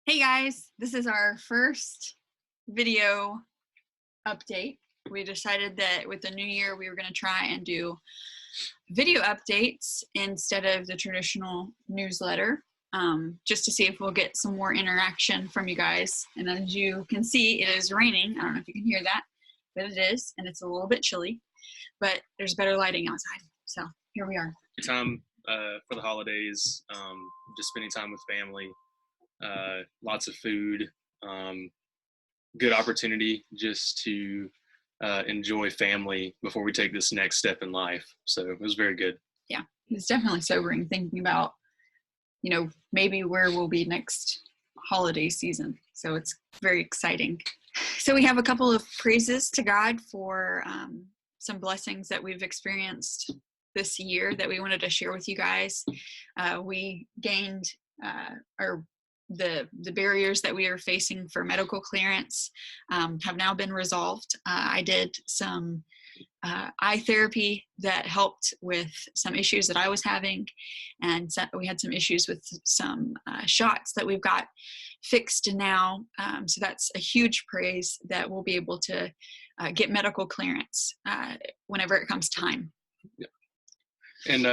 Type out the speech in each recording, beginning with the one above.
Hey guys, this is our first video update. We decided that with the new year we were going to try and do video updates instead of the traditional newsletter, just to see if we'll get some more interaction from you guys. And as you can see, it is raining. I don't know if you can hear that, but it is, and it's a little bit chilly, but there's better lighting outside. So here we are. Time for the holidays, just spending time with family, lots of food, good opportunity just to enjoy family before we take this next step in life. So it was very good. Yeah, it's definitely sobering thinking about, maybe where we'll be next holiday season. So it's very exciting. So we have a couple of praises to God for some blessings that we've experienced this year that we wanted to share with you guys. We gained the barriers that we are facing for medical clearance have now been resolved. I did some eye therapy that helped with some issues that I was having, and we had some issues with some shots that we've got fixed now. So that's a huge praise that we'll be able to get medical clearance whenever it comes time. Yeah. And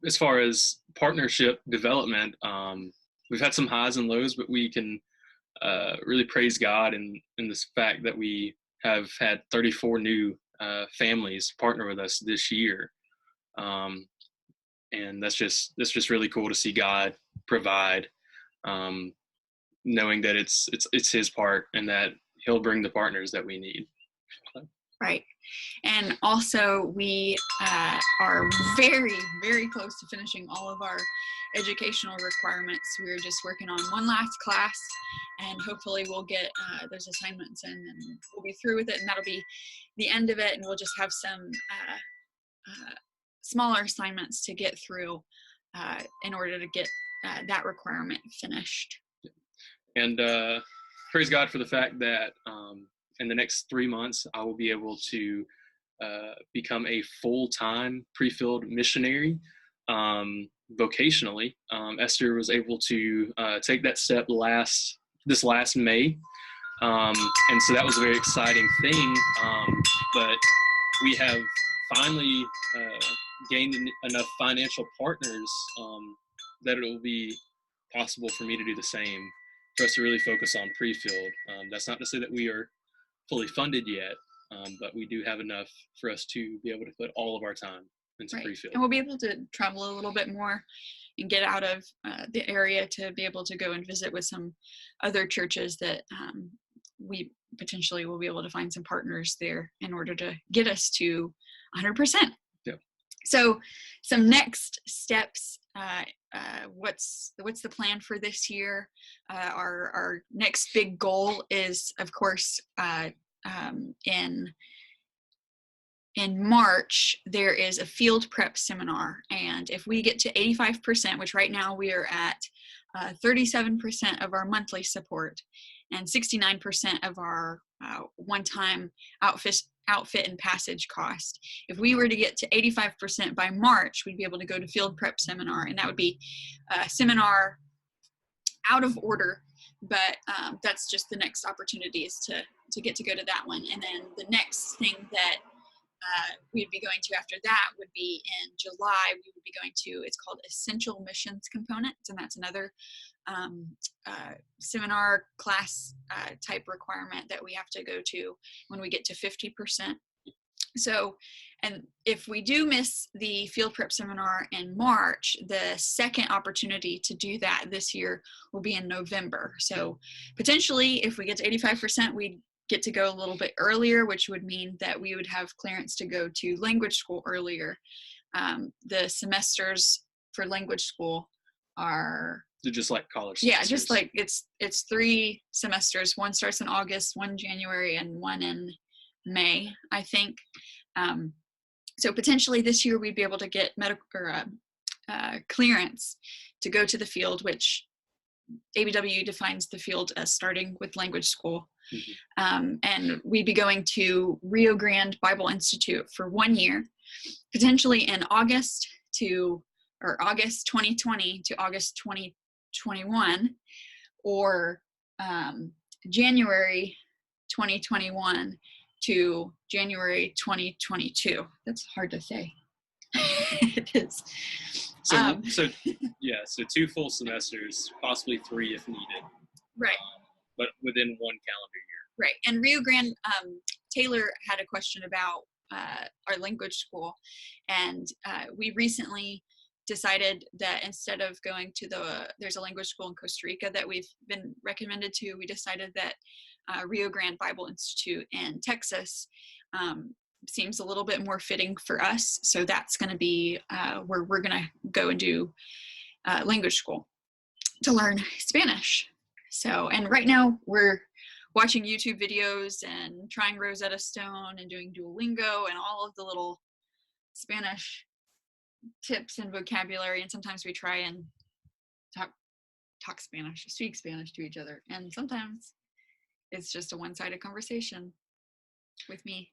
as far as partnership development, we've had some highs and lows, but we can really praise God in this fact that we have had 34 new families partner with us this year. And that's just really cool to see God provide, knowing that it's his part and that he'll bring the partners that we need. Right. And also we are very, very close to finishing all of our educational requirements. We're just working on one last class, and hopefully we'll get those assignments in, and we'll be through with it, and that'll be the end of it, and we'll just have some smaller assignments to get through in order to get that requirement finished. And praise God for the fact that in the next 3 months, I will be able to become a full-time pre-filled missionary vocationally. Esther was able to take that step this last May. And so that was a very exciting thing. But we have finally gained enough financial partners that it will be possible for me to do the same, for us to really focus on pre-filled. That's not to say that we are fully funded yet, but we do have enough for us to be able to put all of our time into pre-filled. And we'll be able to travel a little bit more and get out of the area to be able to go and visit with some other churches that we potentially will be able to find some partners there in order to get us to 100%. Yeah. So some next steps, what's the plan for this year? Our next big goal is, of course, in March, there is a field prep seminar. And if we get to 85%, which right now we are at 37% of our monthly support and 69% of our one-time outfit and passage cost. If we were to get to 85% by March, we'd be able to go to field prep seminar, and that would be a seminar out of order, but that's just the next opportunity is to get to go to that one. And then the next thing that we'd be going to after that would be in July. We would be going to, it's called Essential Missions Components, and that's another seminar class type requirement that we have to go to when we get to 50%. So, and if we do miss the field prep seminar in March, the second opportunity to do that this year will be in November. So potentially, if we get to 85%, we get to go a little bit earlier, which would mean that we would have clearance to go to language school earlier. The semesters for language school are just like college semesters. Yeah, just like it's 3 semesters. One starts in August, one January, and one in May, I think. So potentially this year we'd be able to get medical or clearance to go to the field, which ABW defines the field as starting with language school. Mm-hmm. And we'd be going to Rio Grande Bible Institute for 1 year, potentially in August 2020 to August 2021, or January 2021 to January 2022. That's hard to say. It is. So 2 full semesters, possibly 3 if needed. Right. But within 1 calendar year. Right. And Rio Grande, Taylor had a question about our language school. And we recently decided that instead of going to there's a language school in Costa Rica that we've been recommended to, we decided that Rio Grande Bible Institute in Texas seems a little bit more fitting for us. So that's going to be where we're going to go and do language school to learn Spanish. So, and right now we're watching YouTube videos and trying Rosetta Stone and doing Duolingo and all of the little Spanish tips and vocabulary. And sometimes we try and talk Spanish, speak Spanish to each other. And sometimes it's just a one-sided conversation with me.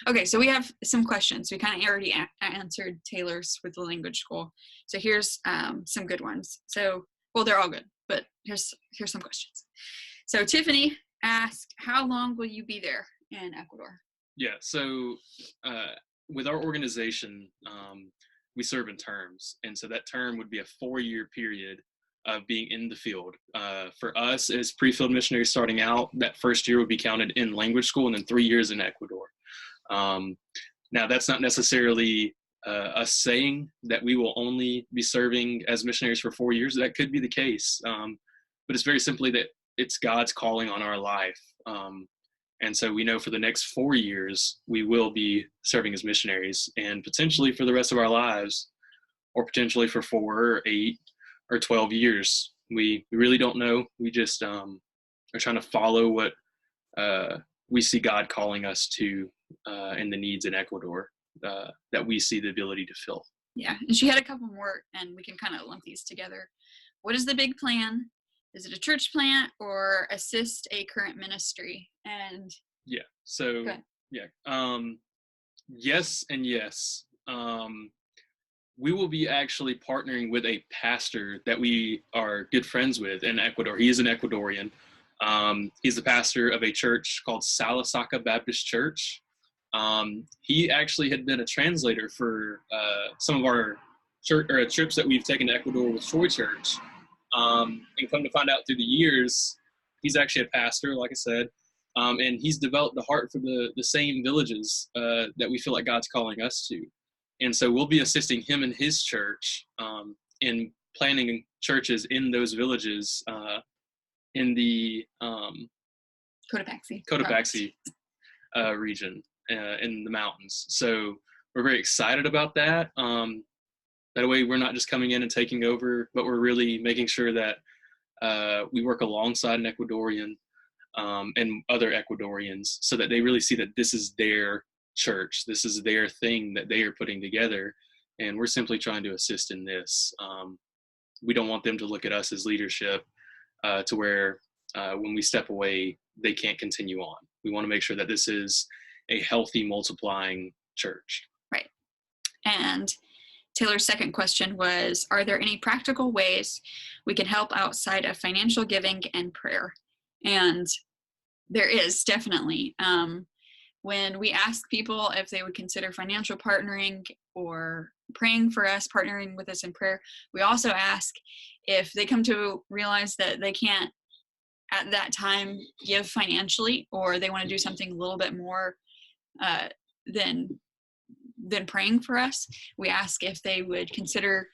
Okay, so we have some questions. We kind of already answered Taylor's with the language school. So here's some good ones. So, well, they're all good, but here's some questions. So Tiffany asked, how long will you be there in Ecuador? Yeah, so with our organization, we serve in terms. And so that term would be a 4-year period of being in the field. For us as pre-field missionaries starting out, that first year would be counted in language school and then 3 years in Ecuador. Now, that's not necessarily us saying that we will only be serving as missionaries for 4 years. That could be the case. But it's very simply that it's God's calling on our life. And so we know for the next 4 years, we will be serving as missionaries, and potentially for the rest of our lives, or potentially for 4 or 8 or 12 years. We really don't know. We just are trying to follow what we see God calling us to and the needs in Ecuador that we see the ability to fill. Yeah, and she had a couple more, and we can kind of lump these together. What is the big plan? Is it a church plant or assist a current ministry? And yeah, so yes and yes. We will be actually partnering with a pastor that we are good friends with in Ecuador. He is an Ecuadorian. He's the pastor of a church called Salasaca Baptist Church. He actually had been a translator for some of our trips that we've taken to Ecuador with Troy Church. And come to find out through the years, he's actually a pastor, like I said, and he's developed a heart for the same villages that we feel like God's calling us to. And so we'll be assisting him and his church in planning churches in those villages in the Cotopaxi region in the mountains. So we're very excited about that. That way we're not just coming in and taking over, but we're really making sure that we work alongside an Ecuadorian and other Ecuadorians so that they really see that this is their church. This is their thing that they are putting together. And we're simply trying to assist in this. We don't want them to look at us as leadership to where when we step away, they can't continue on. We want to make sure that this is a healthy, multiplying church. Right. And Taylor's second question was, are there any practical ways we can help outside of financial giving and prayer? And there is definitely. When we ask people if they would consider financial partnering or praying for us, partnering with us in prayer, we also ask if they come to realize that they can't at that time give financially, or they want to do something a little bit more than praying for us. We ask if they would consider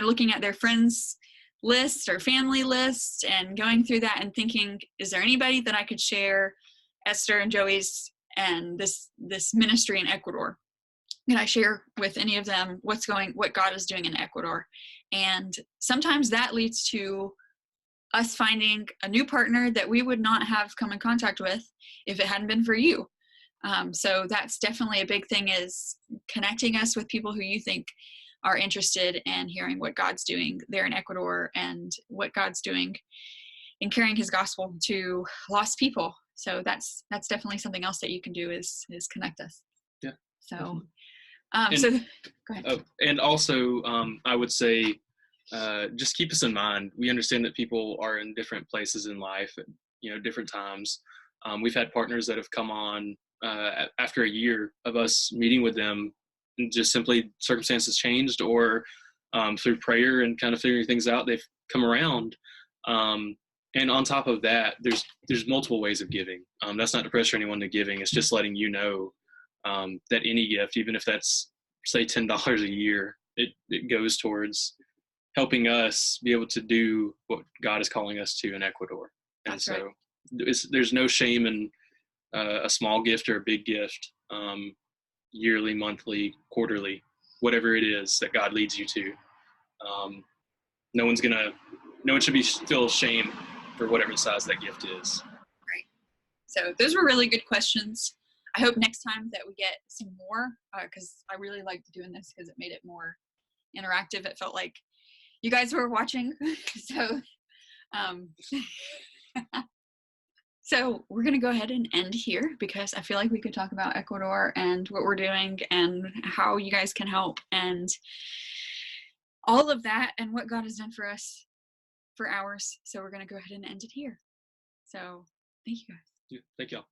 looking at their friends list or family list and going through that and thinking, is there anybody that I could share Esther and Joey's and this ministry in Ecuador? Can I share with any of them what God is doing in Ecuador? And sometimes that leads to us finding a new partner that we would not have come in contact with if it hadn't been for you. So that's definitely a big thing, is connecting us with people who you think are interested in hearing what God's doing there in Ecuador and what God's doing in carrying his gospel to lost people. So that's definitely something else that you can do is connect us. Yeah. So, go ahead. And also, I would say just keep us in mind. We understand that people are in different places in life at, different times. We've had partners that have come on after a year of us meeting with them, and just simply circumstances changed, or through prayer and kind of figuring things out, they've come around. And on top of that, there's multiple ways of giving. That's not to pressure anyone to giving. It's just letting you know that any gift, even if that's, say, $10 a year, it goes towards helping us be able to do what God is calling us to in Ecuador. And That's so right. there's no shame in a small gift or a big gift, yearly, monthly, quarterly, whatever it is that God leads you to. No one should feel shame for whatever the size that gift is. Right. So those were really good questions. I hope next time that we get some more, because I really liked doing this because it made it more interactive. It felt like you guys were watching. So so we're going to go ahead and end here, because I feel like we could talk about Ecuador and what we're doing and how you guys can help and all of that and what God has done for us for hours. So we're going to go ahead and end it here. So thank you guys. Yeah, thank y'all.